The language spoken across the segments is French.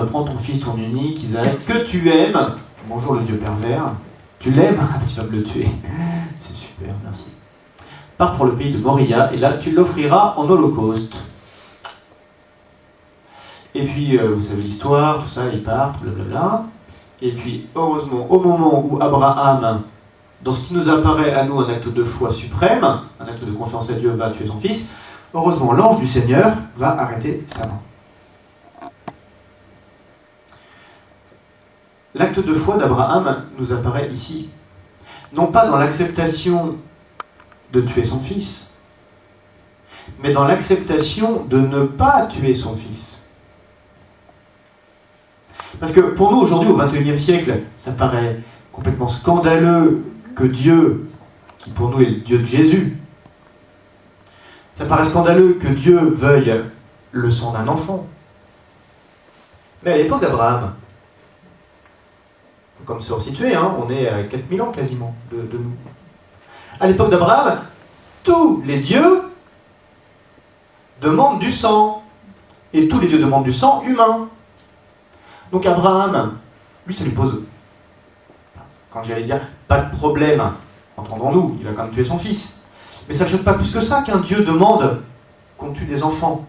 prends ton fils, ton unique, Isaac, que tu aimes. Bonjour le Dieu pervers. Tu l'aimes? Tu vas me le tuer. C'est super, merci. Pars pour le pays de Moria, et là tu l'offriras en holocauste. Et puis, vous savez l'histoire, tout ça, ils partent, blablabla. Et puis, heureusement, au moment où Abraham, dans ce qui nous apparaît à nous un acte de foi suprême, un acte de confiance à Dieu, va tuer son fils, heureusement, l'ange du Seigneur va arrêter sa main. L'acte de foi d'Abraham nous apparaît ici, non pas dans l'acceptation de tuer son fils, mais dans l'acceptation de ne pas tuer son fils. Parce que pour nous, aujourd'hui, au XXIe siècle, ça paraît complètement scandaleux que Dieu, qui pour nous est le Dieu de Jésus, ça paraît scandaleux que Dieu veuille le sang d'un enfant. Mais à l'époque d'Abraham, comme se resituer, on est à 4000 ans quasiment de nous. À l'époque d'Abraham, tous les dieux demandent du sang. Et tous les dieux demandent du sang humain. Donc Abraham, lui, ça lui pose, quand j'allais dire, pas de problème, entendons-nous, il a quand même tué son fils. Mais ça ne choque pas plus que ça qu'un Dieu demande qu'on tue des enfants.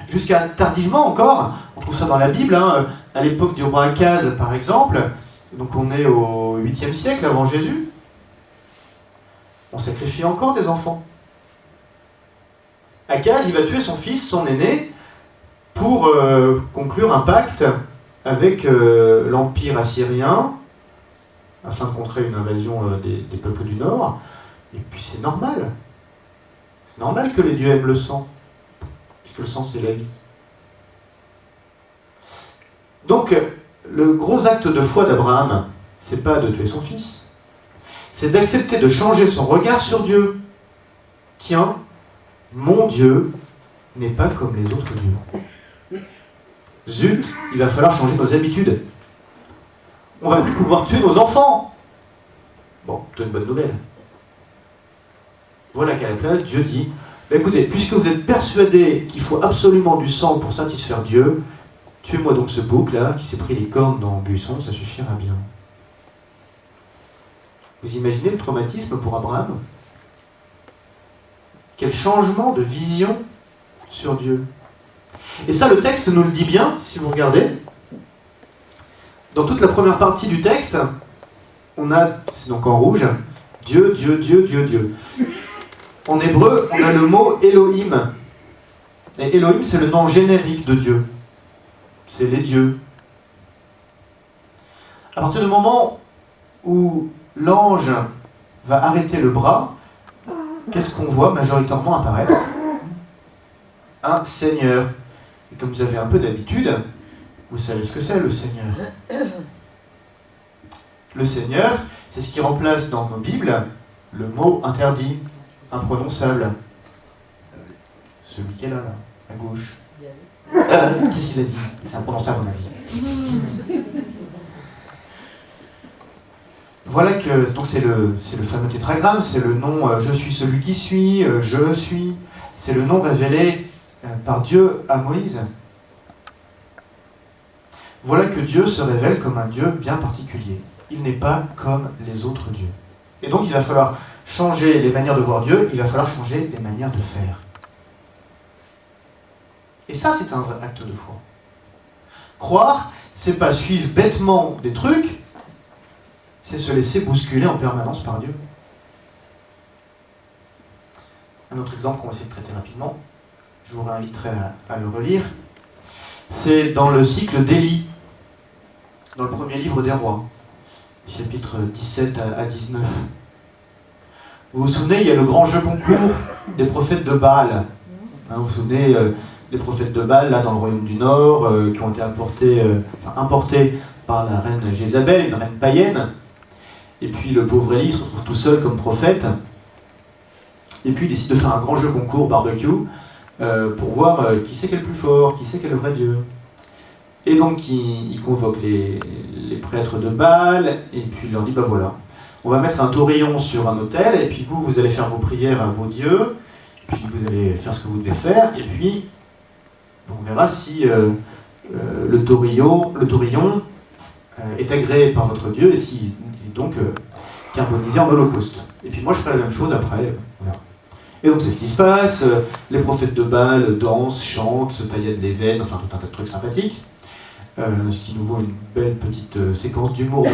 Jusqu'à tardivement encore, on trouve ça dans la Bible, à l'époque du roi Akaz par exemple, donc on est au 8e siècle avant Jésus, on sacrifie encore des enfants. Akaz, il va tuer son fils, son aîné, pour conclure un pacte avec l'Empire assyrien, afin de contrer une invasion des peuples du Nord. Et puis c'est normal. C'est normal que les dieux aiment le sang, puisque le sang c'est la vie. Donc, le gros acte de foi d'Abraham, c'est pas de tuer son fils, c'est d'accepter de changer son regard sur Dieu. Tiens, mon Dieu n'est pas comme les autres dieux. Zut, il va falloir changer nos habitudes. On va plus pouvoir tuer nos enfants. Bon, c'est une bonne nouvelle. Voilà qu'à la place, Dieu dit, écoutez, puisque vous êtes persuadés qu'il faut absolument du sang pour satisfaire Dieu, tuez-moi donc ce bouc-là qui s'est pris les cornes dans le buisson, ça suffira bien. Vous imaginez le traumatisme pour Abraham? Quel changement de vision sur Dieu. Et ça, le texte nous le dit bien, si vous regardez. Dans toute la première partie du texte, on a, c'est donc en rouge, Dieu, Dieu, Dieu, Dieu, Dieu. En hébreu, on a le mot Elohim. Et Elohim, c'est le nom générique de Dieu. C'est les dieux. À partir du moment où l'ange va arrêter le bras, qu'est-ce qu'on voit majoritairement apparaître? Un Seigneur. Et comme vous avez un peu d'habitude, vous savez ce que c'est, le Seigneur. Le Seigneur, c'est ce qui remplace dans nos Bibles le mot interdit, imprononçable. Celui qui est là, à gauche. Qu'est-ce qu'il a dit? C'est imprononçable, à mon avis. Voilà que, donc c'est le fameux tétragramme, c'est le nom je suis celui qui suis, je suis. C'est le nom révélé par Dieu à Moïse. Voilà que Dieu se révèle comme un Dieu bien particulier. Il n'est pas comme les autres dieux. Et donc il va falloir changer les manières de voir Dieu, il va falloir changer les manières de faire. Et ça, c'est un vrai acte de foi. Croire, c'est pas suivre bêtement des trucs, c'est se laisser bousculer en permanence par Dieu. Un autre exemple qu'on va essayer de traiter rapidement, je vous réinviterai à le relire, c'est dans le cycle d'Élie, dans le premier livre des rois, chapitre 17 à 19. Vous vous souvenez, il y a le grand jeu concours des prophètes de Baal. Vous vous souvenez, les prophètes de Baal, là, dans le royaume du Nord, qui ont été importés par la reine Jézabel, une reine païenne. Et puis le pauvre Élie se retrouve tout seul comme prophète. Et puis il décide de faire un grand jeu concours barbecue pour voir qui c'est qui est le plus fort, qui c'est qui est le vrai Dieu. Et donc il convoque les prêtres de Baal, et puis il leur dit, voilà, on va mettre un taurillon sur un autel, et puis vous allez faire vos prières à vos dieux, puis vous allez faire ce que vous devez faire, et puis on verra si le taurillon est agréé par votre Dieu, et s'il est donc carbonisé en holocauste. Et puis moi je ferai la même chose après, on verra. Et donc c'est ce qui se passe, les prophètes de Baal dansent, chantent, se taillent les veines, enfin tout un tas de trucs sympathiques. Ce qui nous vaut une belle petite séquence d'humour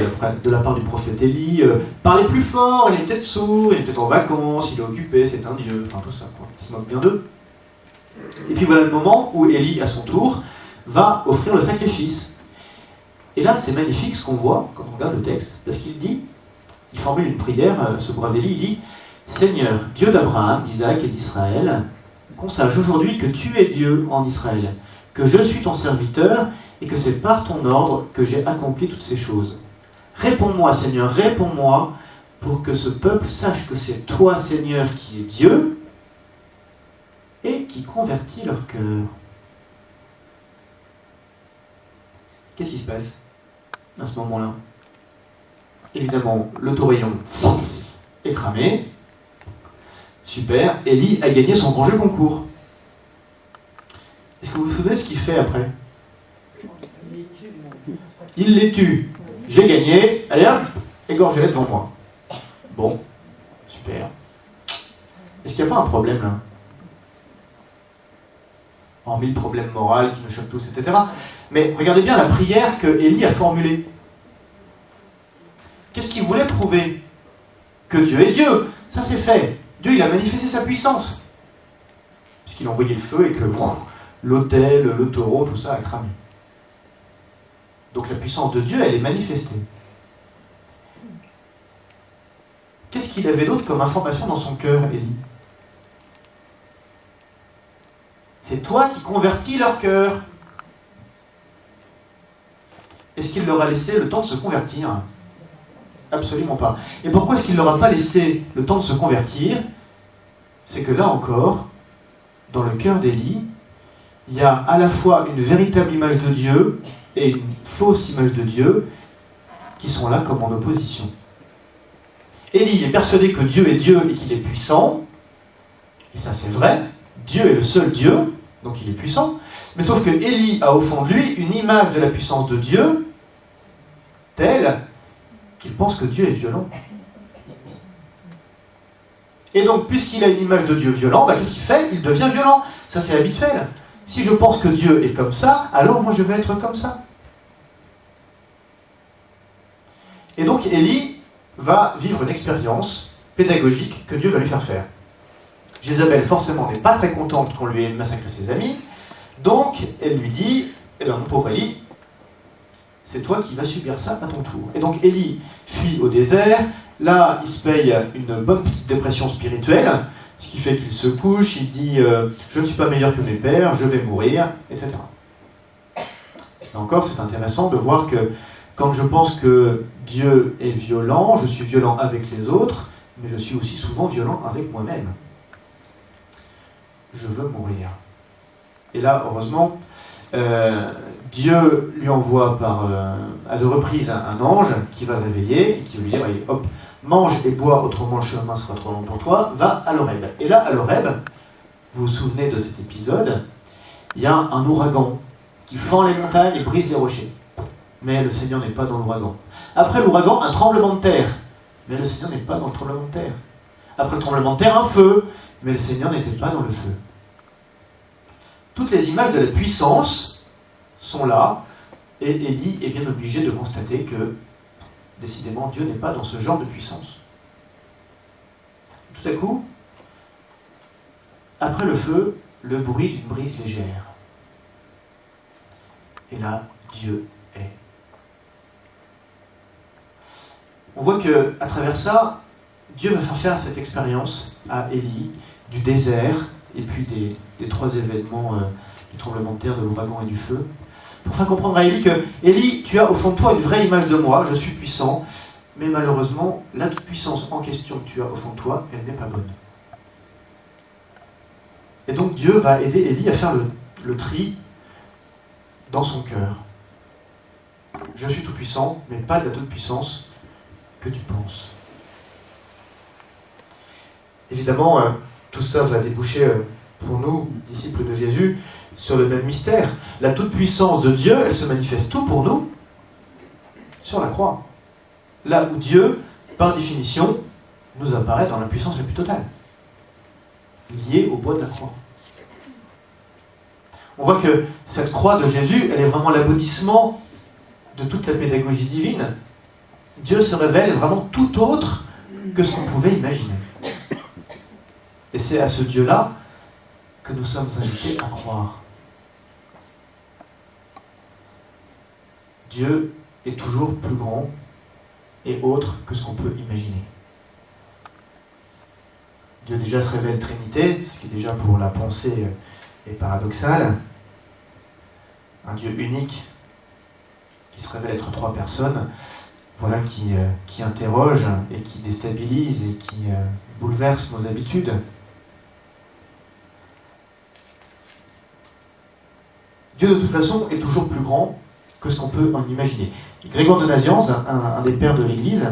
de la part du prophète Élie. Parlez plus fort, il est peut-être sourd, il est peut-être en vacances, il est occupé, c'est un dieu, enfin tout ça, quoi. Il se moque bien d'eux. Et puis voilà le moment où Élie, à son tour, va offrir le sacrifice. Et là, c'est magnifique ce qu'on voit quand on regarde le texte, parce qu'il dit, il formule une prière, ce brave Élie, il dit « Seigneur, Dieu d'Abraham, d'Isaac et d'Israël, qu'on sache aujourd'hui que tu es Dieu en Israël, que je suis ton serviteur, et que c'est par ton ordre que j'ai accompli toutes ces choses. Réponds-moi, Seigneur, réponds-moi, pour que ce peuple sache que c'est toi, Seigneur, qui es Dieu, et qui convertit leur cœur. » Qu'est-ce qui se passe à ce moment-là? Évidemment, le taurillon est cramé. Super, Élie a gagné son grand jeu concours. Est-ce que vous vous souvenez ce qu'il fait après? Il les tue. J'ai gagné. Allez hop, égorgez-les devant moi. Bon, super. Est-ce qu'il n'y a pas un problème là? Hormis le problème moral qui nous choque tous, etc. Mais regardez bien la prière que Élie a formulée. Qu'est-ce qu'il voulait prouver? Que Dieu est Dieu. Ça c'est fait. Dieu il a manifesté sa puissance. Puisqu'il a envoyé le feu et que l'autel, le taureau, tout ça a cramé. Donc la puissance de Dieu, elle est manifestée. Qu'est-ce qu'il avait d'autre comme information dans son cœur, Élie? C'est toi qui convertis leur cœur. Est-ce qu'il leur a laissé le temps de se convertir? Absolument pas. Et pourquoi est-ce qu'il ne leur a pas laissé le temps de se convertir? C'est que là encore, dans le cœur d'Élie, il y a à la fois une véritable image de Dieu et une fausse image de Dieu qui sont là comme en opposition. Élie est persuadé que Dieu est Dieu et qu'il est puissant, et ça c'est vrai, Dieu est le seul Dieu, donc il est puissant, mais sauf que Élie a au fond de lui une image de la puissance de Dieu telle qu'il pense que Dieu est violent. Et donc, puisqu'il a une image de Dieu violent, qu'est-ce qu'il fait? Il devient violent. Ça c'est habituel. Si je pense que Dieu est comme ça, alors moi je vais être comme ça. Et donc Élie va vivre une expérience pédagogique que Dieu va lui faire faire. Jézabel, forcément, n'est pas très contente qu'on lui ait massacré ses amis, donc elle lui dit, eh bien mon pauvre Élie, c'est toi qui vas subir ça à ton tour. Et donc Élie fuit au désert, là il se paye une bonne petite dépression spirituelle, ce qui fait qu'il se couche, il dit je ne suis pas meilleur que mes pères, je vais mourir, etc. Et encore, c'est intéressant de voir que quand je pense que Dieu est violent, je suis violent avec les autres, mais je suis aussi souvent violent avec moi-même. Je veux mourir. Et là, heureusement, Dieu lui envoie à 2 reprises un ange qui va le réveiller et qui va lui dire allez, hop, mange et bois, autrement le chemin sera trop long pour toi, va à l'Horeb. Et là, à l'Horeb, vous vous souvenez de cet épisode, il y a un ouragan qui fend les montagnes et brise les rochers. Mais le Seigneur n'est pas dans l'ouragan. Après l'ouragan, un tremblement de terre. Mais le Seigneur n'est pas dans le tremblement de terre. Après le tremblement de terre, un feu. Mais le Seigneur n'était pas dans le feu. Toutes les images de la puissance sont là, et Élie est bien obligé de constater que, décidément, Dieu n'est pas dans ce genre de puissance. Tout à coup, après le feu, le bruit d'une brise légère. Et là, Dieu est. On voit qu'à travers ça, Dieu va faire cette expérience à Élie du désert et puis des 3 événements du tremblement de terre, de l'ouragan et du feu, pour faire comprendre à Élie que Élie, tu as au fond de toi une vraie image de moi, je suis puissant, mais malheureusement, la puissance en question que tu as au fond de toi, elle n'est pas bonne. Et donc Dieu va aider Élie à faire le tri dans son cœur. Je suis tout puissant, mais pas de la toute puissance que tu penses. Évidemment, tout ça va déboucher pour nous, disciples de Jésus, sur le même mystère. La toute-puissance de Dieu, elle se manifeste tout pour nous sur la croix. Là où Dieu, par définition, nous apparaît dans l'impuissance la plus totale, liée au bois de la croix. On voit que cette croix de Jésus, elle est vraiment l'aboutissement de toute la pédagogie divine. Dieu se révèle vraiment tout autre que ce qu'on pouvait imaginer. Et c'est à ce Dieu-là que nous sommes invités à croire. Dieu est toujours plus grand et autre que ce qu'on peut imaginer. Dieu déjà se révèle Trinité, ce qui déjà pour la pensée est paradoxal. Un Dieu unique qui se révèle être trois personnes, voilà qui interroge et qui déstabilise et qui bouleverse nos habitudes. Dieu, de toute façon, est toujours plus grand que ce qu'on peut en imaginer. Grégoire de Nazianze, un des pères de l'Église,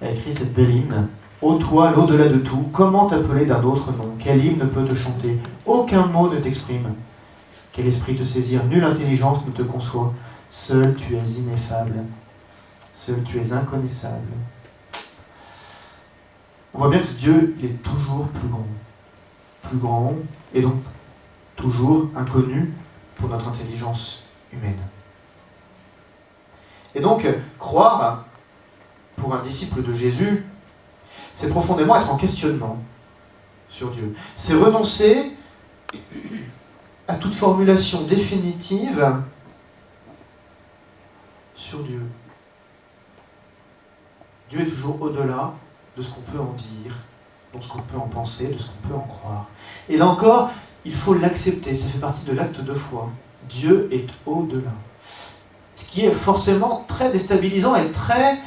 a écrit cette belle hymne. « Ô toi, l'au-delà de tout, comment t'appeler d'un autre nom? Quel hymne peut te chanter? Aucun mot ne t'exprime. Quel esprit te saisir? Nulle intelligence ne te conçoit. Seul tu es ineffable. Seul tu es inconnaissable. » On voit bien que Dieu est toujours plus grand, et donc toujours inconnu pour notre intelligence humaine. Et donc, croire, pour un disciple de Jésus, c'est profondément être en questionnement sur Dieu. C'est renoncer à toute formulation définitive sur Dieu. Dieu est toujours au-delà de ce qu'on peut en dire, de ce qu'on peut en penser, de ce qu'on peut en croire. Et là encore, il faut l'accepter, ça fait partie de l'acte de foi. Dieu est au-delà. Ce qui est forcément très déstabilisant et très...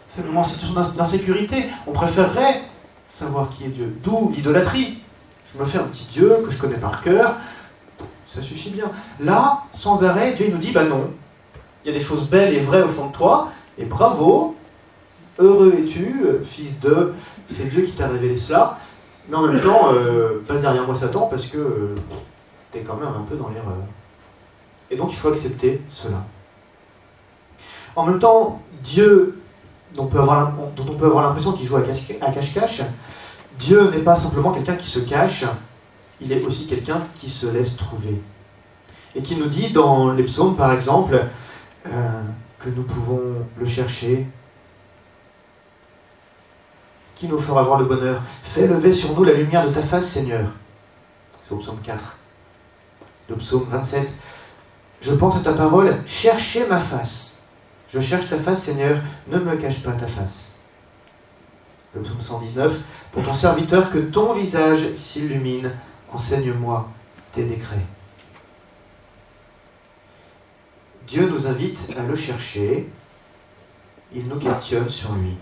c'est vraiment une situation d'insécurité. On préférerait savoir qui est Dieu. D'où l'idolâtrie. Je me fais un petit Dieu que je connais par cœur, ça suffit bien. Là, sans arrêt, Dieu nous dit, non, il y a des choses belles et vraies au fond de toi, et bravo, heureux es-tu, fils de... C'est Dieu qui t'a révélé cela, mais en même temps, passe derrière moi Satan, parce que t'es quand même un peu dans l'erreur. Et donc il faut accepter cela. En même temps, Dieu, dont on peut avoir l'impression qu'il joue à cache-cache, Dieu n'est pas simplement quelqu'un qui se cache, il est aussi quelqu'un qui se laisse trouver. Et qui nous dit dans les psaumes, par exemple, que nous pouvons le chercher. Qui nous fera voir le bonheur? Fais lever sur nous la lumière de ta face, Seigneur. C'est au psaume 4. Le psaume 27. Je pense à ta parole, cherchez ma face. Je cherche ta face, Seigneur, ne me cache pas ta face. Le psaume 119. Pour ton serviteur, que ton visage s'illumine, enseigne-moi tes décrets. Dieu nous invite à le chercher, il nous questionne sur lui.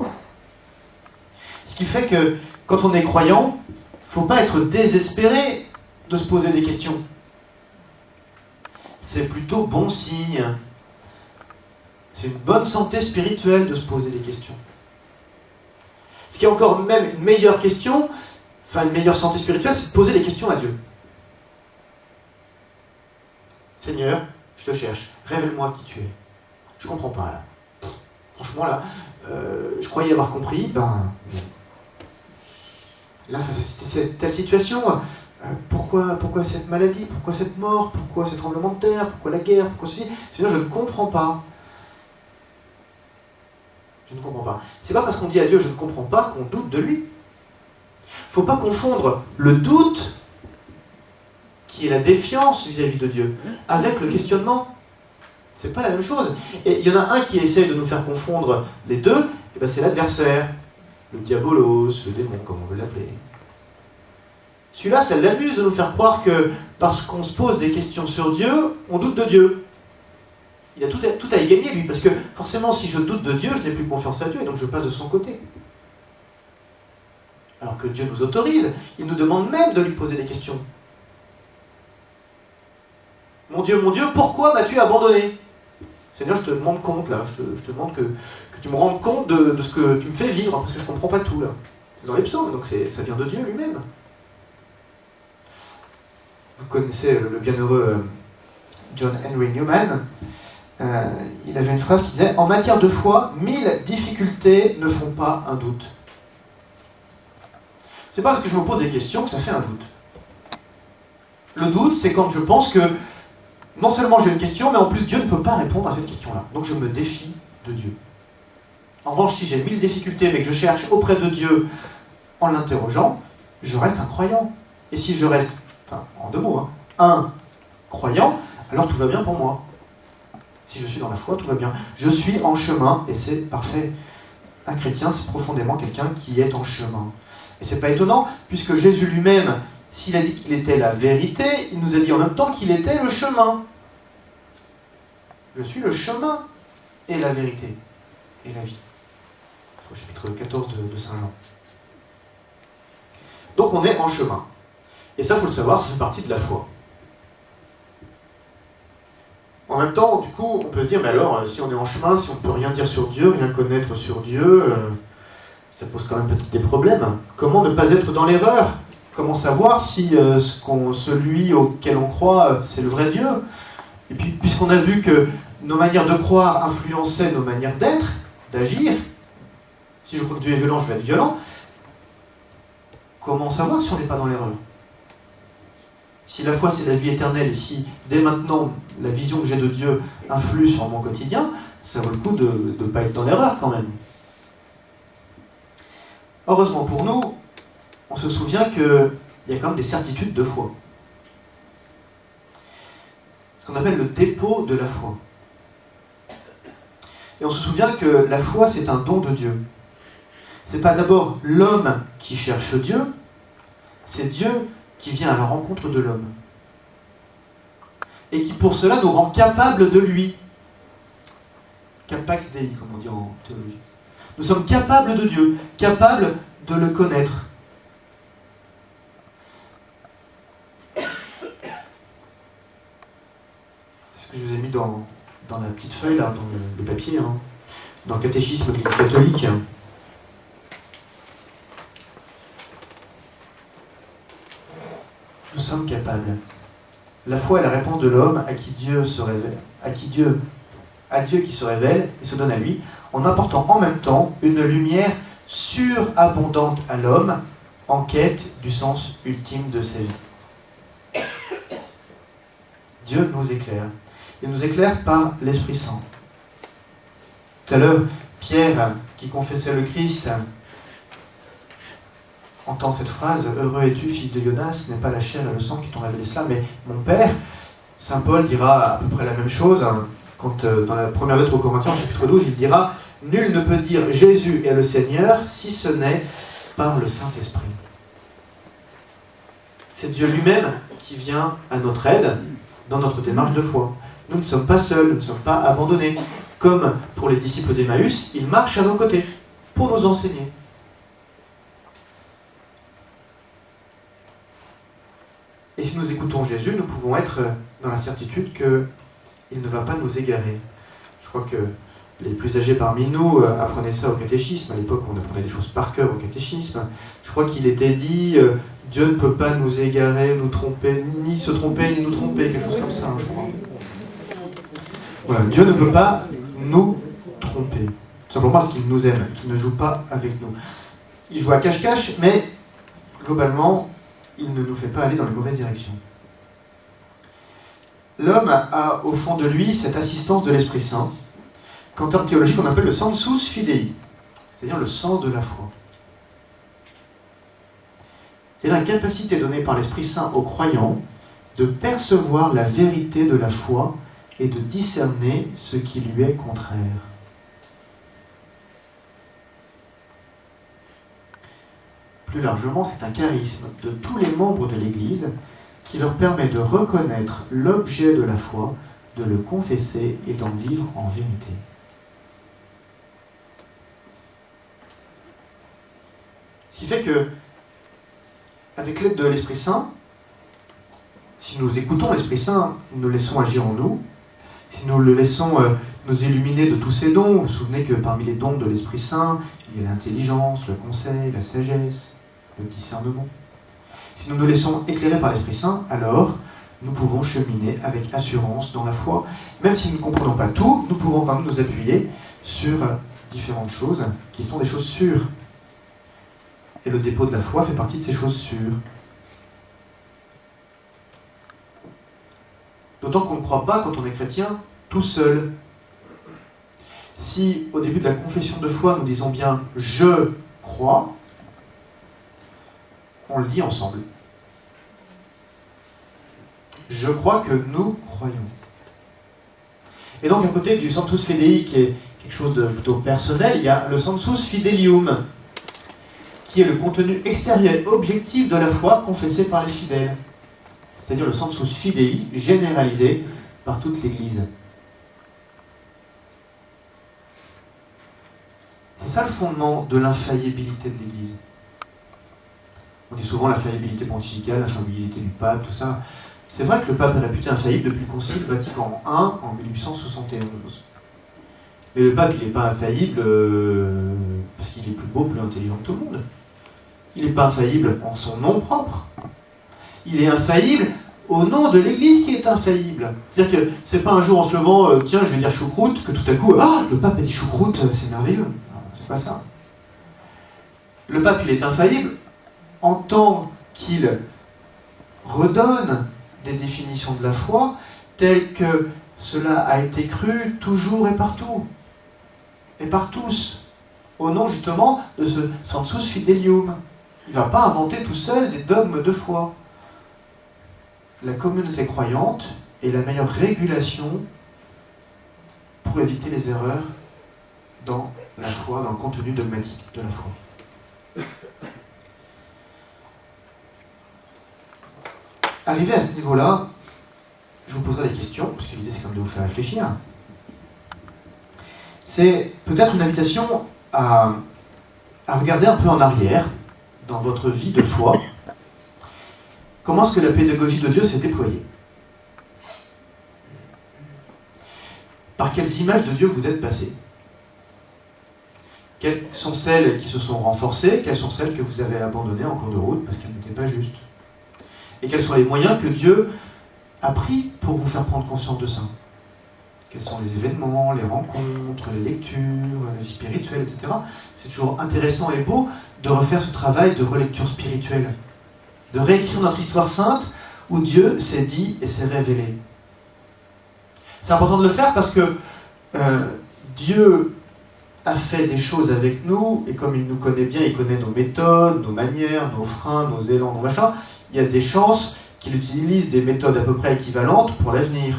Ce qui fait que, quand on est croyant, il ne faut pas être désespéré de se poser des questions. C'est plutôt bon signe. C'est une bonne santé spirituelle de se poser des questions. Ce qui est encore même une meilleure question, une meilleure santé spirituelle, c'est de poser des questions à Dieu. Seigneur, je te cherche, révèle-moi qui tu es. Je comprends pas là. Franchement là, je croyais avoir compris, là, face à cette telle situation, pourquoi cette maladie, pourquoi cette mort, pourquoi ce tremblement de terre, pourquoi la guerre, pourquoi ceci? Seigneur, je ne comprends pas. Je ne comprends pas. C'est pas parce qu'on dit à Dieu je ne comprends pas qu'on doute de lui. Il ne faut pas confondre le doute, qui est la défiance vis-à-vis de Dieu, avec le questionnement. C'est pas la même chose. Et il y en a un qui essaye de nous faire confondre les deux, et c'est l'adversaire, le diabolos, le démon, comme on veut l'appeler. Celui-là, ça l'amuse de nous faire croire que parce qu'on se pose des questions sur Dieu, on doute de Dieu. Il a tout à y gagner, lui, parce que forcément, si je doute de Dieu, je n'ai plus confiance à Dieu, et donc je passe de son côté. Alors que Dieu nous autorise, il nous demande même de lui poser des questions. Mon Dieu, pourquoi m'as-tu abandonné? Seigneur, je te demande compte, là, je te demande que tu me rendes compte de ce que tu me fais vivre, parce que je ne comprends pas tout, là. C'est dans les psaumes, donc ça vient de Dieu lui-même. Vous connaissez le bienheureux John Henry Newman. Il avait une phrase qui disait « En matière de foi, 1000 difficultés ne font pas un doute. » C'est pas parce que je me pose des questions que ça fait un doute. Le doute, c'est quand je pense que non seulement j'ai une question, mais en plus Dieu ne peut pas répondre à cette question-là. Donc je me défie de Dieu. En revanche, si j'ai 1000 difficultés, mais que je cherche auprès de Dieu en l'interrogeant, je reste un croyant. Et si je reste, enfin, en deux mots, un croyant, alors tout va bien pour moi. Si je suis dans la foi, tout va bien. Je suis en chemin, et c'est parfait. Un chrétien, c'est profondément quelqu'un qui est en chemin. Et c'est pas étonnant, puisque Jésus lui-même, s'il a dit qu'il était la vérité, il nous a dit en même temps qu'il était le chemin. Je suis le chemin et la vérité et la vie. Au chapitre 14 de Saint Jean. Donc on est en chemin. Et ça, il faut le savoir, ça fait partie de la foi. En même temps, du coup, on peut se dire, mais alors, si on est en chemin, si on ne peut rien dire sur Dieu, rien connaître sur Dieu, ça pose quand même peut-être des problèmes. Comment ne pas être dans l'erreur ? Comment savoir si celui auquel on croit, c'est le vrai Dieu ? Et puis, puisqu'on a vu que nos manières de croire influençaient nos manières d'être, d'agir, si je crois que Dieu est violent, je vais être violent, comment savoir si on n'est pas dans l'erreur ? Si la foi c'est la vie éternelle, et si dès maintenant la vision que j'ai de Dieu influe sur mon quotidien, ça vaut le coup de ne pas être dans l'erreur quand même. Heureusement pour nous, on se souvient qu'il y a quand même des certitudes de foi. Ce qu'on appelle le dépôt de la foi. Et on se souvient que la foi c'est un don de Dieu. C'est pas d'abord l'homme qui cherche Dieu, c'est Dieu qui vient à la rencontre de l'homme. Et qui pour cela nous rend capables de lui. Capax Dei, comme on dit en théologie. Nous sommes capables de Dieu, capables de le connaître. C'est ce que je vous ai mis dans la petite feuille, là, dans le papier, dans le catéchisme de l'Église catholique. Nous sommes capables. La foi est la réponse de l'homme à qui Dieu se révèle, à Dieu qui se révèle et se donne à lui, en apportant en même temps une lumière surabondante à l'homme en quête du sens ultime de sa vie. Dieu nous éclaire. Il nous éclaire par l'Esprit Saint. Tout à l'heure, Pierre, qui confessait le Christ, entend cette phrase « Heureux es-tu, fils de Jonas, ce n'est pas la chair et le sang qui t'ont révélé cela, mais mon Père ». Saint Paul dira à peu près la même chose, quand dans la première lettre aux Corinthiens, chapitre 12, il dira « Nul ne peut dire Jésus est le Seigneur si ce n'est par le Saint-Esprit ». C'est Dieu lui-même qui vient à notre aide dans notre démarche de foi. Nous ne sommes pas seuls, nous ne sommes pas abandonnés. Comme pour les disciples d'Emmaüs, il marche à nos côtés pour nous enseigner. Et si nous écoutons Jésus, nous pouvons être dans la certitude qu'il ne va pas nous égarer. Je crois que les plus âgés parmi nous apprenaient ça au catéchisme. À l'époque, on apprenait des choses par cœur au catéchisme. Je crois qu'il était dit Dieu ne peut pas nous égarer, nous tromper, ni se tromper, ni nous tromper, quelque chose comme ça, je crois. Voilà, Dieu ne peut pas nous tromper. Tout simplement parce qu'il nous aime, qu'il ne joue pas avec nous. Il joue à cache-cache, mais globalement, il ne nous fait pas aller dans les mauvaises directions. L'homme a au fond de lui cette assistance de l'Esprit Saint, qu'en termes théologiques on appelle le sensus fidei, c'est-à-dire le sens de la foi. C'est la capacité donnée par l'Esprit Saint aux croyants de percevoir la vérité de la foi et de discerner ce qui lui est contraire. Plus largement, c'est un charisme de tous les membres de l'Église qui leur permet de reconnaître l'objet de la foi, de le confesser et d'en vivre en vérité. Ce qui fait que, avec l'aide de l'Esprit Saint, si nous écoutons l'Esprit Saint, nous le laissons agir en nous, si nous le laissons nous illuminer de tous ses dons, vous vous souvenez que parmi les dons de l'Esprit Saint, il y a l'intelligence, le conseil, la sagesse, le discernement. Si nous nous laissons éclairer par l'Esprit Saint, alors nous pouvons cheminer avec assurance dans la foi. Même si nous ne comprenons pas tout, nous pouvons quand même nous appuyer sur différentes choses qui sont des choses sûres. Et le dépôt de la foi fait partie de ces choses sûres. D'autant qu'on ne croit pas, quand on est chrétien, tout seul. Si, au début de la confession de foi, nous disons bien « je crois », on le dit ensemble. Je crois que nous croyons. Et donc, à côté du Sensus Fidei, qui est quelque chose de plutôt personnel, il y a le Sensus Fidelium, qui est le contenu extérieur objectif de la foi confessée par les fidèles. C'est-à-dire le Sensus Fidei généralisé par toute l'Église. C'est ça le fondement de l'infaillibilité de l'Église. On dit souvent l'infaillibilité pontificale, l'infaillibilité du pape, tout ça. C'est vrai que le pape est réputé infaillible depuis le Concile Vatican I en 1871. Mais le pape, il n'est pas infaillible parce qu'il est plus beau, plus intelligent que tout le monde. Il n'est pas infaillible en son nom propre. Il est infaillible au nom de l'Église qui est infaillible. C'est-à-dire que c'est pas un jour en se levant, tiens, je vais dire choucroute, que tout à coup, ah, le pape a dit choucroute, c'est merveilleux. Non, c'est pas ça. Le pape, il est infaillible en tant qu'il redonne des définitions de la foi telles que cela a été cru toujours et partout, et par tous, au nom justement de ce Sensus Fidelium. Il ne va pas inventer tout seul des dogmes de foi. La communauté croyante est la meilleure régulation pour éviter les erreurs dans la foi, dans le contenu dogmatique de la foi. Arrivé à ce niveau-là, je vous poserai des questions, parce que l'idée c'est quand même de vous faire réfléchir. C'est peut-être une invitation à regarder un peu en arrière, dans votre vie de foi. Comment est-ce que la pédagogie de Dieu s'est déployée? Par quelles images de Dieu vous êtes passés? Quelles sont celles qui se sont renforcées? Quelles sont celles que vous avez abandonnées en cours de route parce qu'elles n'étaient pas justes? Et quels sont les moyens que Dieu a pris pour vous faire prendre conscience de ça? Quels sont les événements, les rencontres, les lectures, la vie spirituelle, etc. C'est toujours intéressant et beau de refaire ce travail de relecture spirituelle, de réécrire notre histoire sainte où Dieu s'est dit et s'est révélé. C'est important de le faire parce que Dieu a fait des choses avec nous, et comme il nous connaît bien, il connaît nos méthodes, nos manières, nos freins, nos élans, nos machins, il y a des chances qu'il utilise des méthodes à peu près équivalentes pour l'avenir.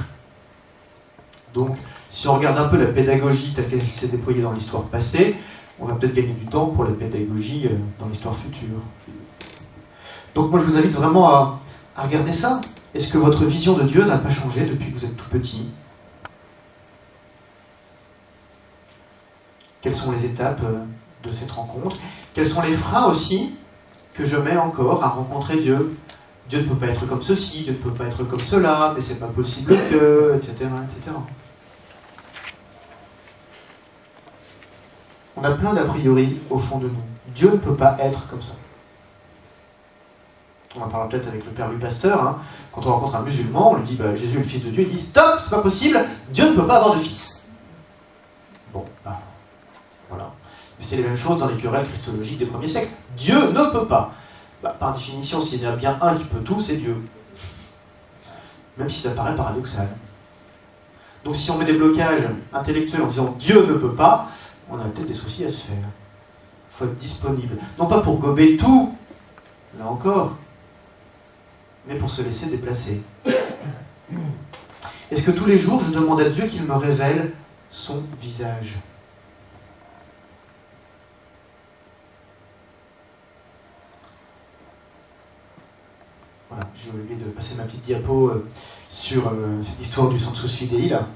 Donc, si on regarde un peu la pédagogie telle qu'elle s'est déployée dans l'histoire passée, on va peut-être gagner du temps pour la pédagogie dans l'histoire future. Donc moi je vous invite vraiment à regarder ça. Est-ce que votre vision de Dieu n'a pas changé depuis que vous êtes tout petit? Quelles sont les étapes de cette rencontre? Quels sont les freins aussi que je mets encore à rencontrer Dieu? Dieu ne peut pas être comme ceci, Dieu ne peut pas être comme cela, mais c'est pas possible que, etc., etc. On a plein d'a priori au fond de nous. Dieu ne peut pas être comme ça. On en parlera peut-être avec le père Louis Pasteur. Hein. Quand on rencontre un musulman, on lui dit Jésus est le fils de Dieu. Il dit stop, c'est pas possible, Dieu ne peut pas avoir de fils. Bon, voilà. Mais c'est les mêmes choses dans les querelles christologiques des premiers siècles. Dieu ne peut pas. Par définition, s'il y en a bien un qui peut tout, c'est Dieu. Même si ça paraît paradoxal. Donc si on met des blocages intellectuels en disant Dieu ne peut pas, on a peut-être des soucis à se faire. Il faut être disponible. Non pas pour gober tout, là encore, mais pour se laisser déplacer. Est-ce que tous les jours, je demande à Dieu qu'il me révèle son visage? Voilà, j'ai oublié de passer ma petite diapo sur cette histoire du Sensus Fidei, là.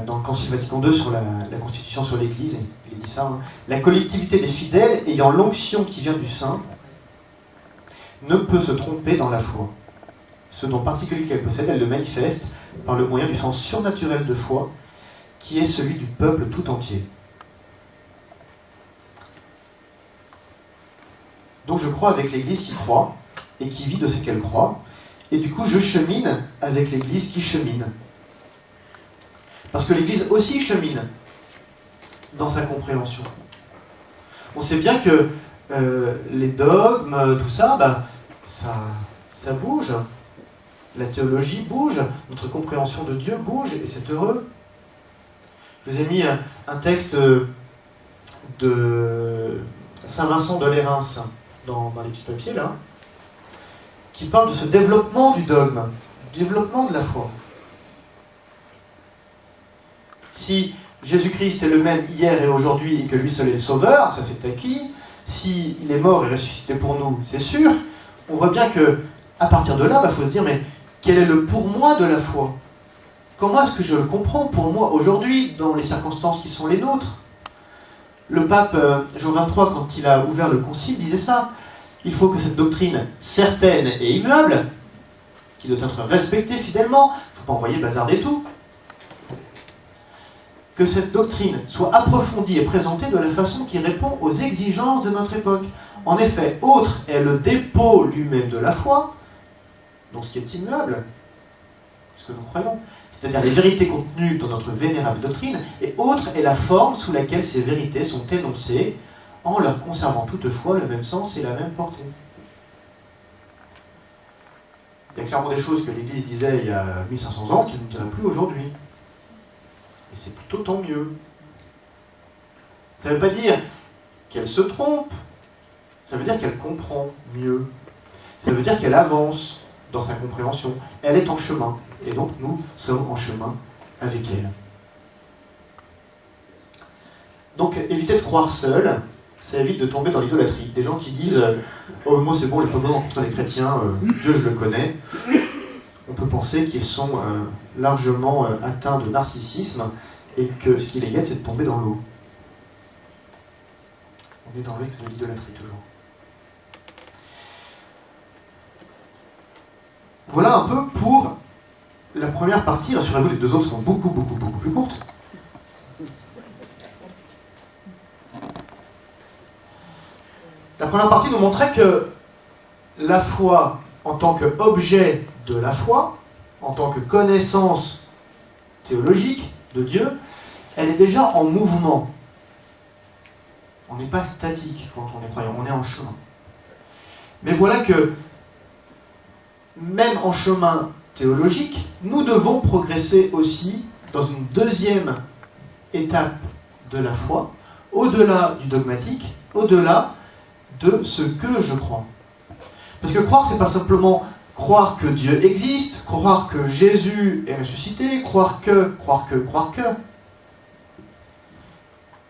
Dans le Concile Vatican II sur la Constitution sur l'Église, il dit ça, hein. La collectivité des fidèles ayant l'onction qui vient du Saint ne peut se tromper dans la foi. Ce don particulier qu'elle possède, elle le manifeste par le moyen du sens surnaturel de foi, qui est celui du peuple tout entier. Donc je crois avec l'Église qui croit, et qui vit de ce qu'elle croit, Et du coup, je chemine avec l'Église qui chemine. Parce que l'Église aussi chemine dans sa compréhension. On sait bien que les dogmes, tout ça, ça bouge. La théologie bouge, notre compréhension de Dieu bouge, et c'est heureux. Je vous ai mis un texte de Saint Vincent de Lérins dans les petits papiers, là, qui parle de ce développement du dogme, du développement de la foi. Si Jésus-Christ est le même hier et aujourd'hui et que lui seul est le sauveur, ça c'est acquis. S'il est mort et ressuscité pour nous, c'est sûr. On voit bien que à partir de là, il faut se dire, mais quel est le pour moi de la foi? Comment est-ce que je le comprends pour moi aujourd'hui, dans les circonstances qui sont les nôtres? Le pape Jean XXIII, quand il a ouvert le concile, disait ça. Il faut que cette doctrine certaine et immuable, qui doit être respectée fidèlement, il ne faut pas envoyer bazarder tout, que cette doctrine soit approfondie et présentée de la façon qui répond aux exigences de notre époque. En effet, autre est le dépôt lui-même de la foi, donc ce qui est immuable, ce que nous croyons, c'est-à-dire les vérités contenues dans notre vénérable doctrine, et autre est la forme sous laquelle ces vérités sont énoncées, en leur conservant toutefois le même sens et la même portée. Il y a clairement des choses que l'Église disait il y a 1500 ans qui ne diraient plus aujourd'hui. Et c'est plutôt tant mieux. Ça ne veut pas dire qu'elle se trompe, ça veut dire qu'elle comprend mieux. Ça veut dire qu'elle avance dans sa compréhension. Elle est en chemin, et donc nous sommes en chemin avec elle. Donc évitez de croire seul, ça évite de tomber dans l'idolâtrie. Des gens qui disent « Oh, moi c'est bon, j'ai pas besoin de rencontrer des chrétiens, Dieu je le connais ». On peut penser qu'ils sont largement atteints de narcissisme et que ce qui les guette, c'est de tomber dans l'eau. On est dans le risque de l'idolâtrie toujours. Voilà un peu pour la première partie. Rassurez-vous, les deux autres sont beaucoup plus courtes. La première partie nous montrait que la foi, en tant qu'objet de la foi, en tant que connaissance théologique de Dieu, elle est déjà en mouvement. On n'est pas statique quand on est croyant, on est en chemin. Mais voilà que, même en chemin théologique, nous devons progresser aussi dans une deuxième étape de la foi, au-delà du dogmatique, au-delà de ce que je crois. Parce que croire, c'est pas simplement croire que Dieu existe, croire que Jésus est ressuscité, croire que.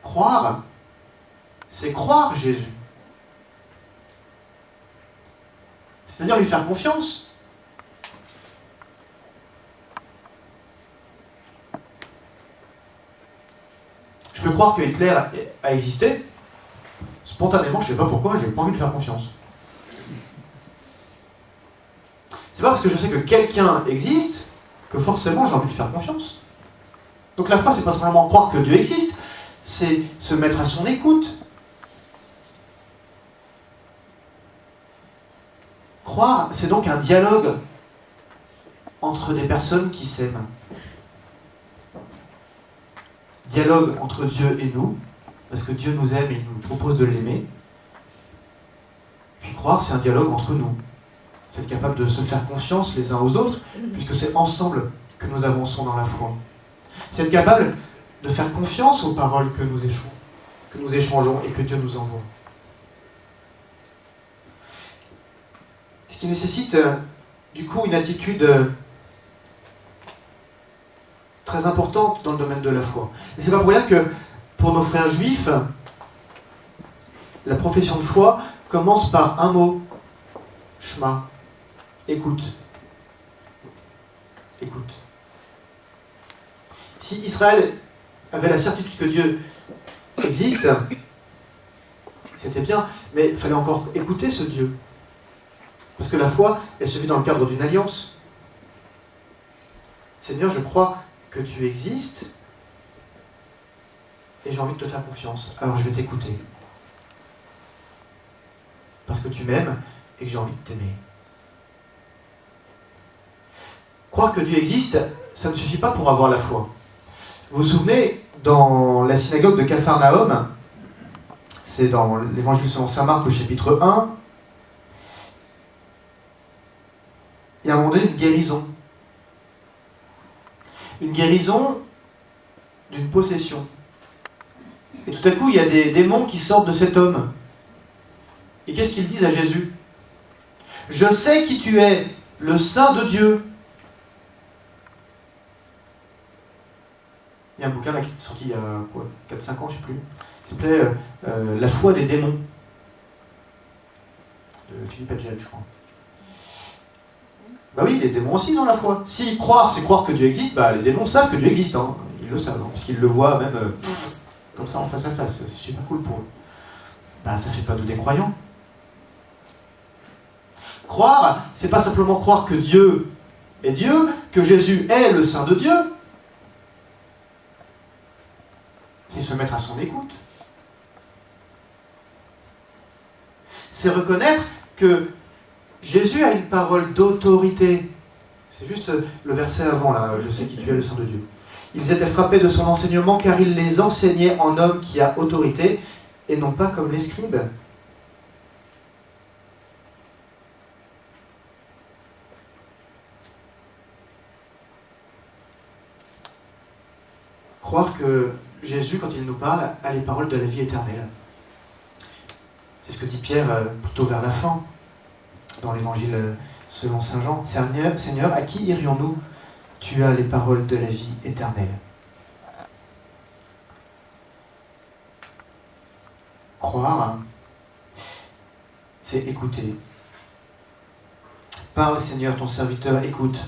Croire, c'est croire Jésus. C'est-à-dire lui faire confiance. Je peux croire que Hitler a existé. Spontanément, je ne sais pas pourquoi, j'ai pas envie de faire confiance. C'est pas parce que je sais que quelqu'un existe que forcément j'ai envie de faire confiance. Donc la foi, c'est pas simplement croire que Dieu existe, c'est se mettre à son écoute. Croire, c'est donc un dialogue entre des personnes qui s'aiment. Dialogue entre Dieu et nous, parce que Dieu nous aime et il nous propose de l'aimer. Puis croire, c'est un dialogue entre nous. C'est être capable de se faire confiance les uns aux autres, puisque c'est ensemble que nous avançons dans la foi. C'est être capable de faire confiance aux paroles que nous échangeons et que Dieu nous envoie. Ce qui nécessite du coup une attitude très importante dans le domaine de la foi. Et c'est pas pour rien que pour nos frères juifs, la profession de foi commence par un mot, Shema. Écoute. Écoute. Si Israël avait la certitude que Dieu existe, c'était bien, mais il fallait encore écouter ce Dieu. Parce que la foi, elle se vit dans le cadre d'une alliance. Seigneur, je crois que tu existes et j'ai envie de te faire confiance, alors je vais t'écouter. Parce que tu m'aimes et que j'ai envie de t'aimer. croire que Dieu existe, ça ne suffit pas pour avoir la foi. Vous vous souvenez, dans la synagogue de Capharnaüm, c'est dans l'évangile selon saint Marc au chapitre 1, il y a à un moment donné une guérison. Une guérison d'une possession. Et tout à coup, il y a des démons qui sortent de cet homme. Et qu'est-ce qu'ils disent à Jésus? Je sais qui tu es, le Saint de Dieu. Il y a un bouquin là, qui est sorti il y a 4-5 ans, je ne sais plus. Il s'appelait La foi des démons. De Philippe Adjel, je crois. Bah oui, les démons aussi ils ont la foi. Si croire, c'est croire que Dieu existe, bah les démons savent que Dieu existe. Hein. Ils le savent, hein, parce qu'ils le voient même comme ça en face à face. C'est super cool pour eux. Bah ça fait pas d'eux des croyants. Croire, c'est pas simplement croire que Dieu est Dieu, que Jésus est le Saint de Dieu. C'est se mettre à son écoute. C'est reconnaître que Jésus a une parole d'autorité. C'est juste le verset avant, là, je sais qui tu es, le Saint de Dieu. Ils étaient frappés de son enseignement car il les enseignait en homme qui a autorité et non pas comme les scribes. Croire que Jésus, quand il nous parle, a les paroles de la vie éternelle. C'est ce que dit Pierre plutôt vers la fin, dans l'évangile selon saint Jean. Seigneur, à qui irions-nous? Tu as les paroles de la vie éternelle. Croire, c'est écouter. Parle, Seigneur, ton serviteur écoute.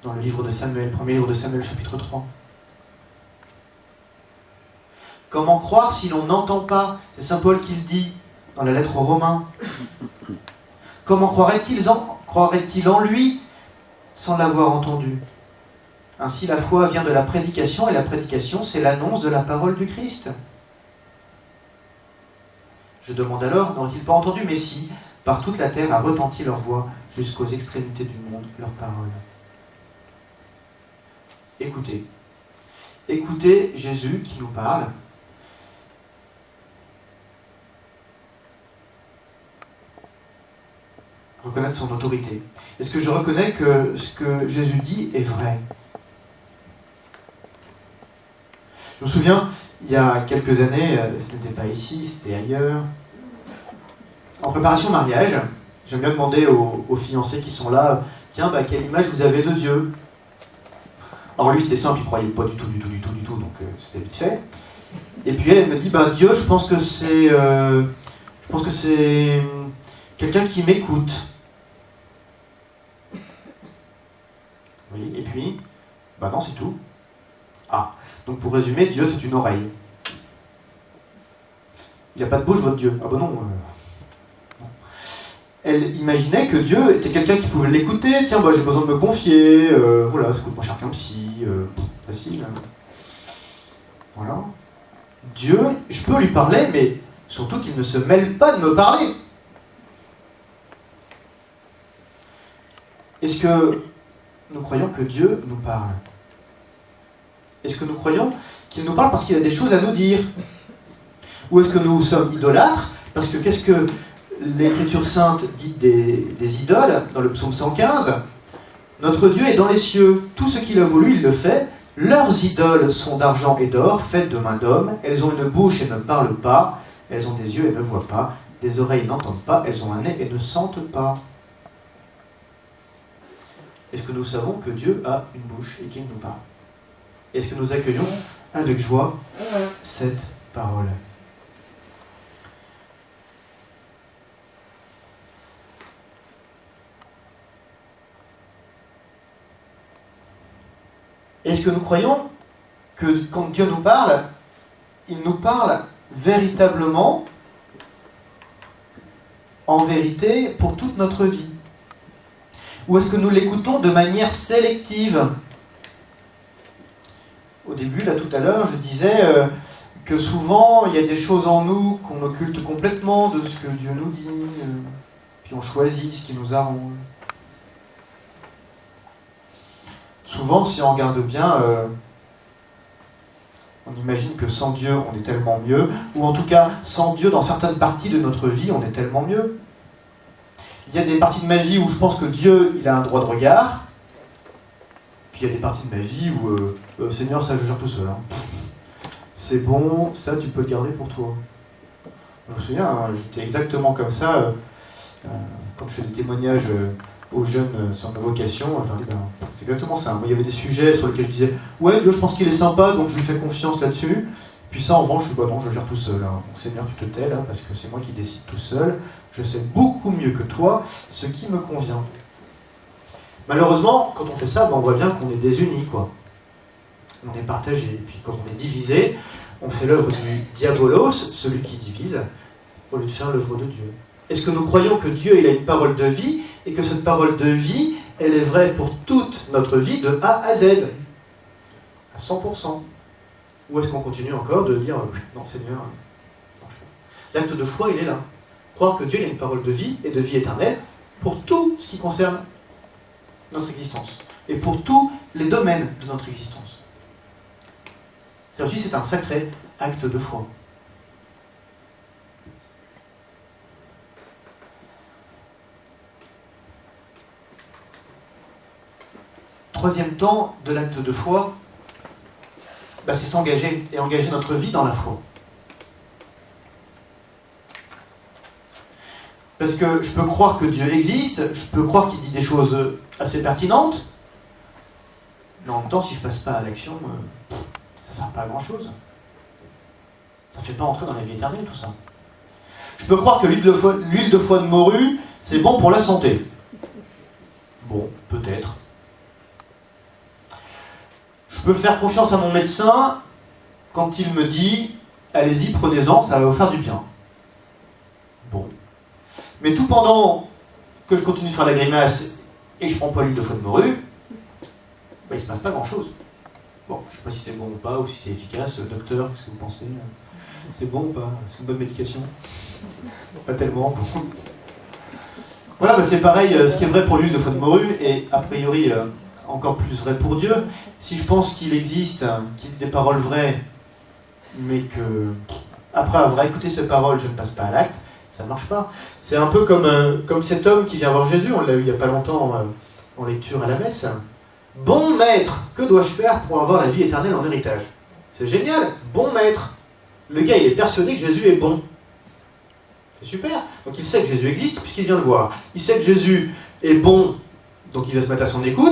Dans le livre de Samuel, premier livre de Samuel, chapitre 3. Comment croire si l'on n'entend pas? C'est saint Paul qui le dit dans la lettre aux Romains. Comment croirait-il en lui sans l'avoir entendu? Ainsi, la foi vient de la prédication, et la prédication, c'est l'annonce de la parole du Christ. Je demande alors, n'ont-ils pas entendu? Mais si, par toute la terre a retenti leur voix, jusqu'aux extrémités du monde, leur parole. Écoutez. Écoutez Jésus qui nous parle. Reconnaître son autorité. Est-ce que je reconnais que ce que Jésus dit est vrai? Je me souviens, il y a quelques années, ce n'était pas ici, c'était ailleurs, en préparation de mariage, j'aime bien demander aux fiancés qui sont là, tiens, quelle image vous avez de Dieu? Alors lui, c'était simple, il ne croyait pas du tout, donc c'était vite fait. Et puis elle me dit, Dieu, je pense que c'est quelqu'un qui m'écoute. Oui, et puis, non, c'est tout. Ah, donc pour résumer, Dieu, c'est une oreille. Il n'y a pas de bouche, votre Dieu. Ah non. Elle imaginait que Dieu était quelqu'un qui pouvait l'écouter. Tiens, j'ai besoin de me confier. Voilà, ça coûte moins cher qu'un psy. Facile. Voilà. Dieu, je peux lui parler, mais surtout qu'il ne se mêle pas de me parler. Est-ce que nous croyons que Dieu nous parle? Est-ce que nous croyons qu'il nous parle parce qu'il a des choses à nous dire? Ou est-ce que nous sommes idolâtres? Parce que qu'est-ce que l'Écriture sainte dit des idoles dans le psaume 115? Notre Dieu est dans les cieux, tout ce qu'il a voulu, il le fait. Leurs idoles sont d'argent et d'or, faites de main d'homme. Elles ont une bouche et ne parlent pas. Elles ont des yeux et ne voient pas. Des oreilles et n'entendent pas. Elles ont un nez et ne sentent pas. Est-ce que nous savons que Dieu a une bouche et qu'il nous parle? Est-ce que nous accueillons avec joie cette parole? Est-ce que nous croyons que quand Dieu nous parle, il nous parle véritablement, en vérité, pour toute notre vie? Ou est-ce que nous l'écoutons de manière sélective? Au début, là tout à l'heure, je disais que souvent, il y a des choses en nous qu'on occulte complètement de ce que Dieu nous dit, puis on choisit ce qui nous arrange. souvent, si on regarde bien, on imagine que sans Dieu, on est tellement mieux, ou en tout cas, sans Dieu, dans certaines parties de notre vie, on est tellement mieux. Il y a des parties de ma vie où je pense que Dieu, il a un droit de regard, puis il y a des parties de ma vie où, Seigneur, ça je gère tout seul. Hein. C'est bon, ça tu peux le garder pour toi. Je me souviens, hein, j'étais exactement comme ça, quand je fais des témoignages aux jeunes sur ma vocation, je leur dis, c'est exactement ça. Moi, il y avait des sujets sur lesquels je disais, ouais, Dieu, je pense qu'il est sympa, donc je lui fais confiance là-dessus. Puis ça, en revanche, non, je gère tout seul. Hein. Donc Seigneur, tu te tais là, parce que c'est moi qui décide tout seul. Je sais beaucoup mieux que toi ce qui me convient. Malheureusement, quand on fait ça, on voit bien qu'on est désunis, quoi. On est partagé. Et puis quand on est divisé, on fait l'œuvre du diabolos, celui qui divise, au lieu de faire l'œuvre de Dieu. Est-ce que nous croyons que Dieu, il a une parole de vie, et que cette parole de vie, elle est vraie pour toute notre vie, de A à Z, à 100%? Ou est-ce qu'on continue encore de dire « Non, Seigneur, non, l'acte de foi, il est là. Croire que Dieu il a une parole de vie et de vie éternelle pour tout ce qui concerne notre existence, et pour tous les domaines de notre existence. Ça aussi, c'est un sacré acte de foi. Troisième temps de l'acte de foi, c'est s'engager et engager notre vie dans la foi. Parce que je peux croire que Dieu existe, je peux croire qu'il dit des choses assez pertinentes, mais en même temps, si je ne passe pas à l'action, ça ne sert pas à grand-chose. Ça ne fait pas entrer dans la vie éternelle, tout ça. Je peux croire que l'huile de foie de morue, c'est bon pour la santé. Bon, peut-être. Je peux faire confiance à mon médecin quand il me dit « Allez-y, prenez-en, ça va vous faire du bien ». Bon. Mais tout pendant que je continue de faire la grimace et que je ne prends pas l'huile de foie de morue, il ne se passe pas grand-chose. Bon, je ne sais pas si c'est bon ou pas, ou si c'est efficace. Docteur, qu'est-ce que vous pensez? C'est bon ou pas? C'est une bonne médication? Pas tellement. Voilà, c'est pareil, ce qui est vrai pour l'huile de foie de morue est a priori encore plus vrai pour Dieu. Si je pense qu'il existe, qu'il y a des paroles vraies, mais que après avoir écouté ces paroles, je ne passe pas à l'acte, ça ne marche pas. C'est un peu comme cet homme qui vient voir Jésus, on l'a eu il n'y a pas longtemps en lecture à la messe. Bon maître, que dois-je faire pour avoir la vie éternelle en héritage? C'est génial, bon maître. Le gars, il est persuadé que Jésus est bon. C'est super. Donc il sait que Jésus existe puisqu'il vient le voir. Il sait que Jésus est bon, donc il va se mettre à son écoute.